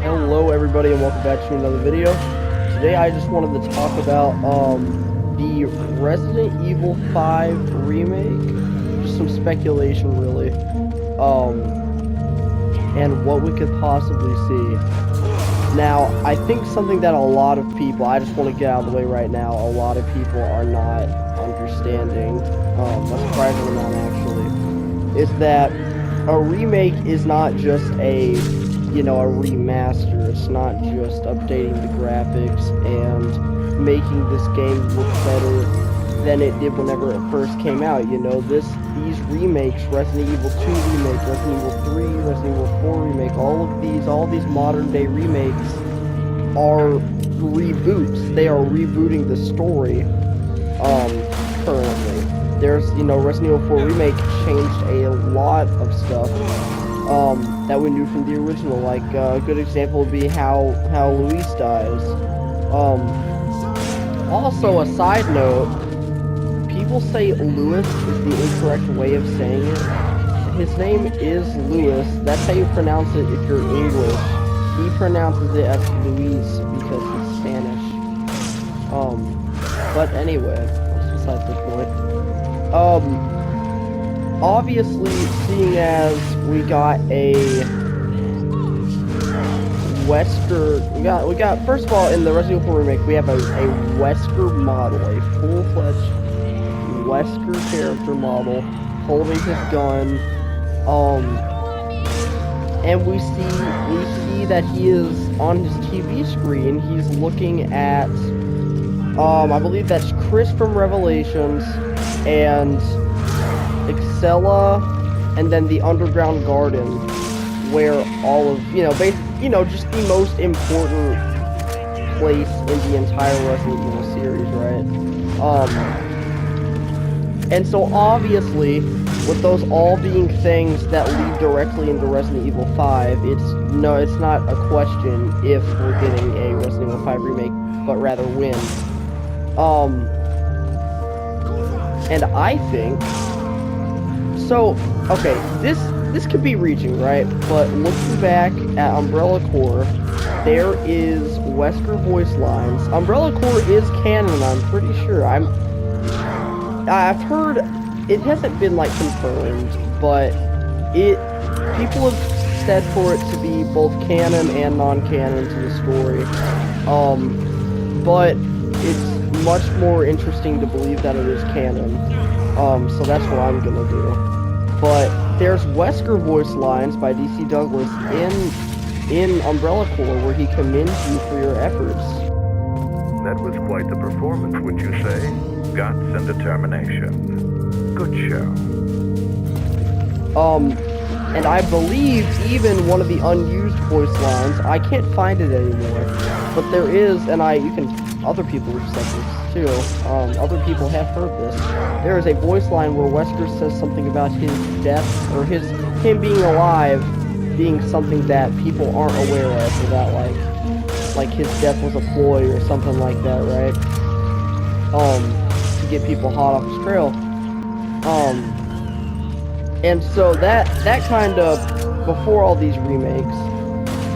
Hello everybody and welcome back to another video. Today I just wanted to talk about the Resident Evil 5 remake. Just some speculation really. And what we could possibly see. Now, I think something that a lot of people, I just want to get out of the way right now, a lot of people are not understanding, a surprising amount actually, is that a remake is not just a remaster. It's not just updating the graphics and making this game look better than it did whenever it first came out. These remakes, Resident Evil 2 remake, Resident Evil 3, Resident Evil 4 remake, all these modern day remakes are reboots. They are rebooting the story currently. There's, Resident Evil 4 remake changed a lot of stuff that we knew from the original. Like, a good example would be how Luis dies. Also, a side note, people say Louis is the incorrect way of saying it. His name is Louis. That's how you pronounce it if you're English. He pronounces it as Luis because he's Spanish. But anyway, that's beside the point. Obviously, seeing as we got a Wesker, we got first of all, in the Resident Evil 4 remake, we have a Wesker model, a full-fledged Wesker character model, holding his gun, and we see that he is on his TV screen. He's looking at, I believe that's Chris from Revelations, and Excella, and then the Underground Garden, where all of, just the most important place in the entire Resident Evil series, right? And so obviously, with those all being things that lead directly into Resident Evil 5, it's not a question if we're getting a Resident Evil 5 remake, but rather when. And I think, so, okay, this could be reaching, right? But looking back at Umbrella Corps, there is Wesker voice lines. Umbrella Corps is canon, I'm pretty sure. I've heard, it hasn't been, confirmed, but people have said for it to be both canon and non-canon to the story. But it's much more interesting to believe that it is canon. So that's what I'm gonna do. But there's Wesker voice lines by DC Douglas in Umbrella Corps where he commends you for your efforts. That was quite the performance, would you say? Guts and determination. Good show. And I believe even one of the unused voice lines, I can't find it anymore, but there is, and other people have said this too, other people have heard this. There is a voice line where Wesker says something about his death, or him being alive being something that people aren't aware of, or that like his death was a ploy or something like that, right? To get people hot off his trail. And so that kind of, before all these remakes,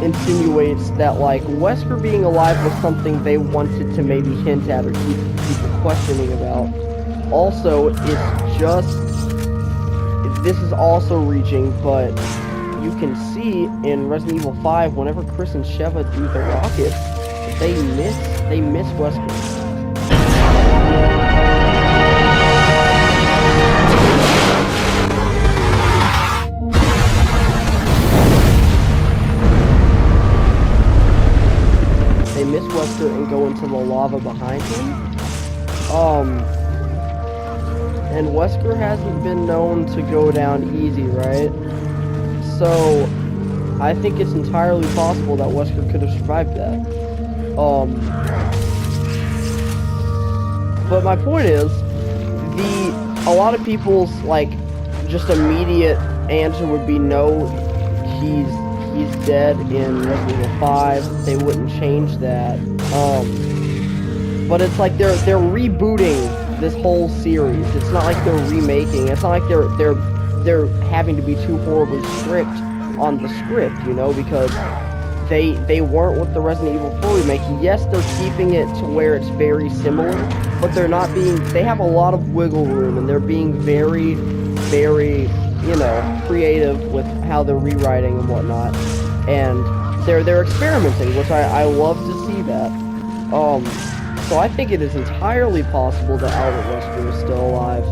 insinuates that, Wesker being alive was something they wanted to maybe hint at or keep people questioning about. Also, this is also reaching, but you can see in Resident Evil 5, whenever Chris and Sheva do the rocket, they miss Wesker. They miss Wesker and go into the lava behind him. And Wesker hasn't been known to go down easy, right? So, I think it's entirely possible that Wesker could have survived that. But my point is, a lot of people's, just immediate answer would be no, he's dead in Resident Evil 5. They wouldn't change that. But it's like they're rebooting this whole series. It's not like they're remaking. It's not like they're having to be too horribly strict on the script, because they weren't with the Resident Evil 4 remake. Yes, they're keeping it to where it's very similar, but they're not being. They have a lot of wiggle room, and they're being very, very, you know, creative with how they're rewriting and whatnot. And they're experimenting, which I love to see that. So I think it is entirely possible that Albert Wesker is still alive.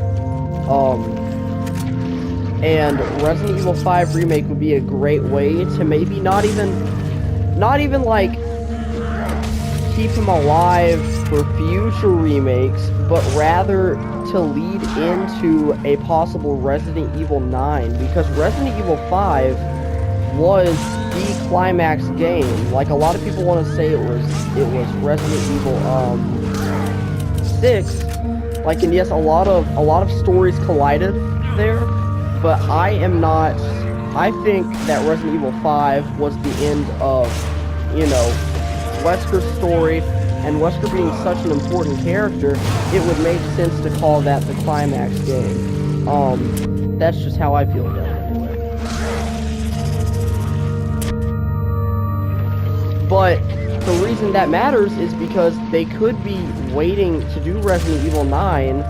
And Resident Evil 5 Remake would be a great way to maybe not even like keep him alive for future remakes, but rather to lead into a possible Resident Evil 9, because Resident Evil 5 was the climax game. Like, a lot of people want to say it was Resident Evil 6. Like, and yes, a lot of stories collided there, but I am not. I think that Resident Evil 5 was the end of, you know, Wesker's story, and Wesker being such an important character, it would make sense to call that the climax game. That's just how I feel about it anyway. But the reason that matters is because they could be waiting to do Resident Evil 9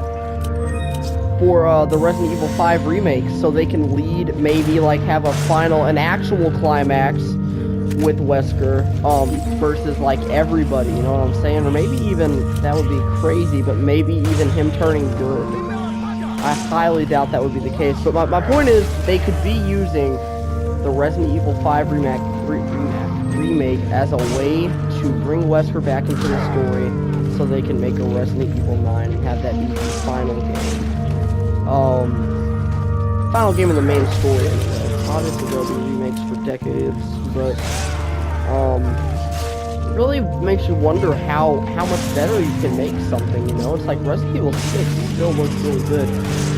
for the Resident Evil 5 remake, so they can lead, maybe like have an actual climax with Wesker, versus like everybody, you know what I'm saying? Or maybe even, that would be crazy, but maybe even him turning good. I highly doubt that would be the case, but my point is, they could be using the Resident Evil 5 remake as a way to bring Wesker back into the story, so they can make a Resident Evil 9 and have that be the final game. Final game of the main story anyway. Obviously there'll be remakes for decades, but it really makes you wonder how much better you can make something, you know? It's like Resident Evil 6 still looks really good,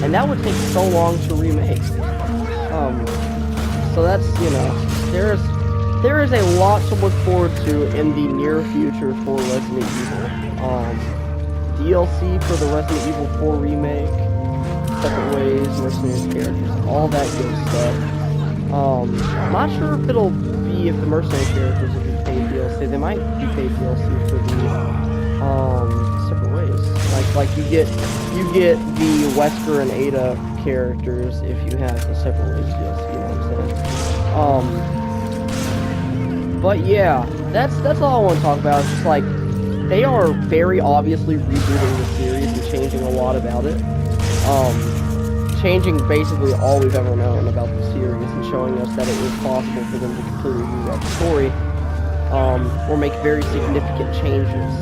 and that would take so long to remake. So that's, you know, there is a lot to look forward to in the near future for Resident Evil. DLC for the Resident Evil 4 remake, separate ways, mercenaries characters, all that good stuff. I'm not sure if it'll be, if the mercenary characters will be paid DLC. They might be paid DLC for the separate ways. Like you get the Wesker and Ada characters if you have the separate ways DLC. You know what I'm saying? But yeah, that's all I want to talk about. It's just like, they are very obviously rebooting the series and changing a lot about it. Changing basically all we've ever known about the series and showing us that it is possible for them to completely rewrite the story, or make very significant changes